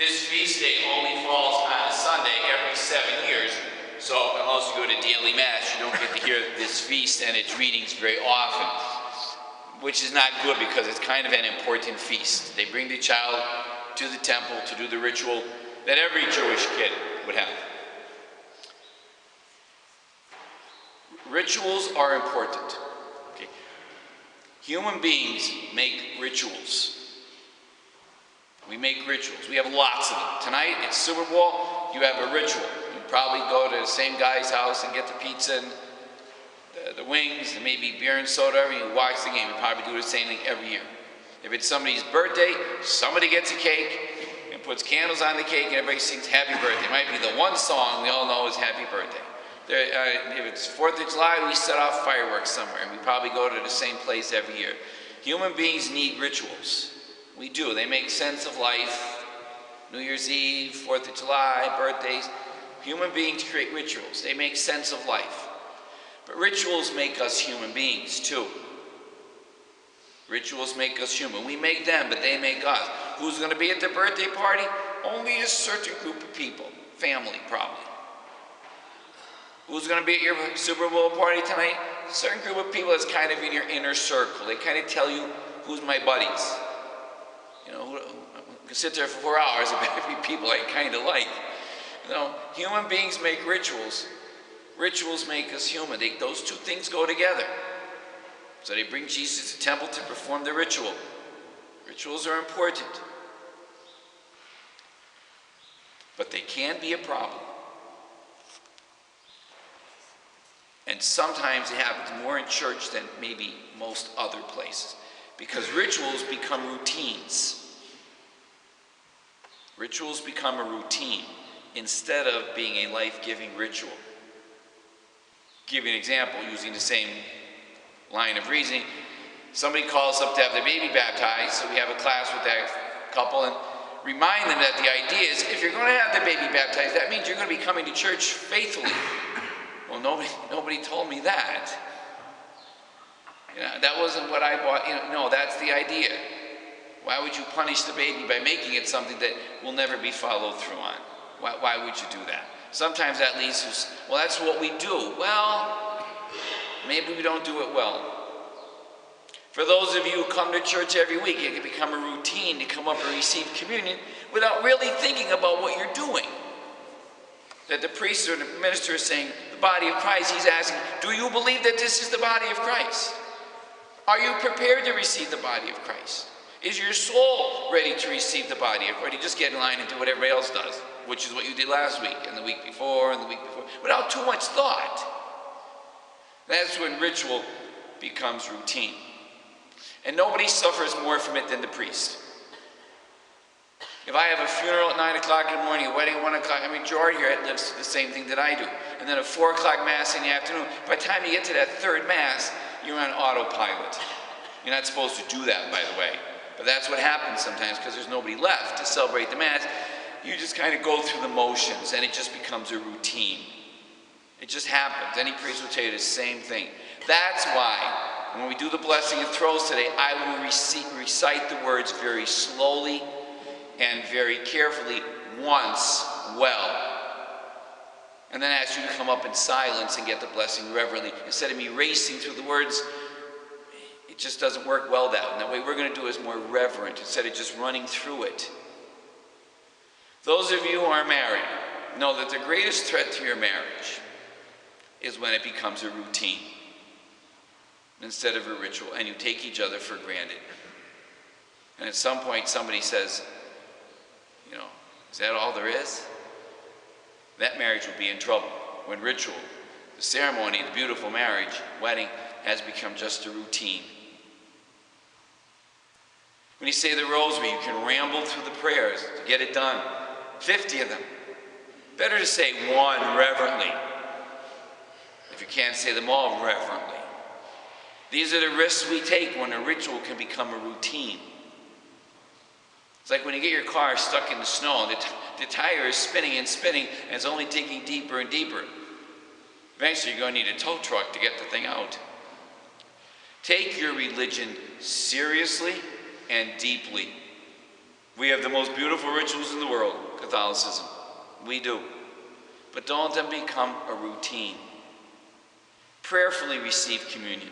This feast day only falls on a Sunday every 7 years, so unless you go to daily mass, you don't get to hear this feast and its readings very often, which is not good because it's kind of an important feast. They bring the child to the temple to do the ritual that every Jewish kid would have. Rituals are important. Okay. Human beings make rituals. We make rituals. We have lots of them. Tonight, it's Super Bowl, you have a ritual. You probably go to the same guy's house and get the pizza and the wings and maybe beer and soda, and you watch the game. You probably do the same thing every year. If it's somebody's birthday, somebody gets a cake and puts candles on the cake and everybody sings happy birthday. It might be the one song we all know is happy birthday. If it's 4th of July, we set off fireworks somewhere, and we probably go to the same place every year. Human beings need rituals. We do. They make sense of life. New Year's Eve, 4th of July, birthdays. Human beings create rituals. They make sense of life. But rituals make us human beings too. Rituals make us human. We make them, but they make us. Who's going to be at the birthday party? Only a certain group of people. Family, probably. Who's going to be at your Super Bowl party tonight? A certain group of people that's kind of in your inner circle. They kind of tell you, who's my buddies? You know, I can sit there for 4 hours and be people I kind of like. You know, human beings make rituals. Rituals make us human. Those two things go together. So they bring Jesus to the temple to perform the ritual. Rituals are important. But they can be a problem. And sometimes it happens more in church than maybe most other places. Because rituals become routines. Rituals become a routine instead of being a life-giving ritual. Give you an example using the same line of reasoning. Somebody calls up to have their baby baptized, so we have a class with that couple and remind them that the idea is if you're going to have the baby baptized, that means you're going to be coming to church faithfully. Well, nobody told me that. You know, that wasn't what I bought. You know, no, that's the idea. Why would you punish the baby by making it something that will never be followed through on? Why would you do that? Sometimes that leads to, well, that's what we do. Well, maybe we don't do it well. For those of you who come to church every week, it can become a routine to come up and receive communion without really thinking about what you're doing. That the priest or the minister is saying, the body of Christ, he's asking, do you believe that this is the body of Christ? Are you prepared to receive the body of Christ? Is your soul ready to receive the body of Christ? Or do you just get in line and do what everybody else does, which is what you did last week, and the week before, and the week before, without too much thought? That's when ritual becomes routine. And nobody suffers more from it than the priest. If I have a funeral at 9 o'clock in the morning, a wedding at 1 o'clock, I mean, George here lives the same thing that I do. And then a 4 o'clock mass in the afternoon. By the time you get to that third mass, you're on autopilot. You're not supposed to do that, by the way. But that's what happens sometimes because there's nobody left to celebrate the mass. You just kind of go through the motions and it just becomes a routine. It just happens. Any priest will tell you the same thing. That's why when we do the blessing and throws today, I will recite the words very slowly and very carefully once well. And then ask you to come up in silence and get the blessing reverently. Instead of me racing through the words, it just doesn't work well that way. And the way we're going to do it is more reverent instead of just running through it. Those of you who are married know that the greatest threat to your marriage is when it becomes a routine instead of a ritual, and you take each other for granted. And at some point somebody says, you know, is that all there is? That marriage will be in trouble when ritual, the ceremony, the beautiful marriage, wedding, has become just a routine. When you say the rosary, you can ramble through the prayers to get it done. 50 of them. Better to say one reverently. If you can't say them all reverently. These are the risks we take when a ritual can become a routine. It's like when you get your car stuck in the snow and the tire is spinning and spinning and it's only digging deeper and deeper. Eventually you're going to need a tow truck to get the thing out. Take your religion seriously and deeply. We have the most beautiful rituals in the world, Catholicism. We do. But don't let them become a routine. Prayerfully receive communion,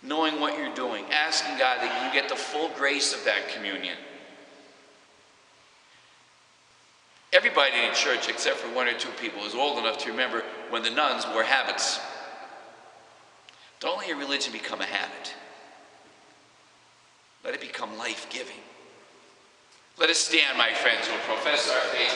knowing what you're doing, asking God that you get the full grace of that communion. Everybody in church, except for one or two people, is old enough to remember when the nuns wore habits. Don't let your religion become a habit. Let it become life-giving. Let us stand, my friends, who profess our faith.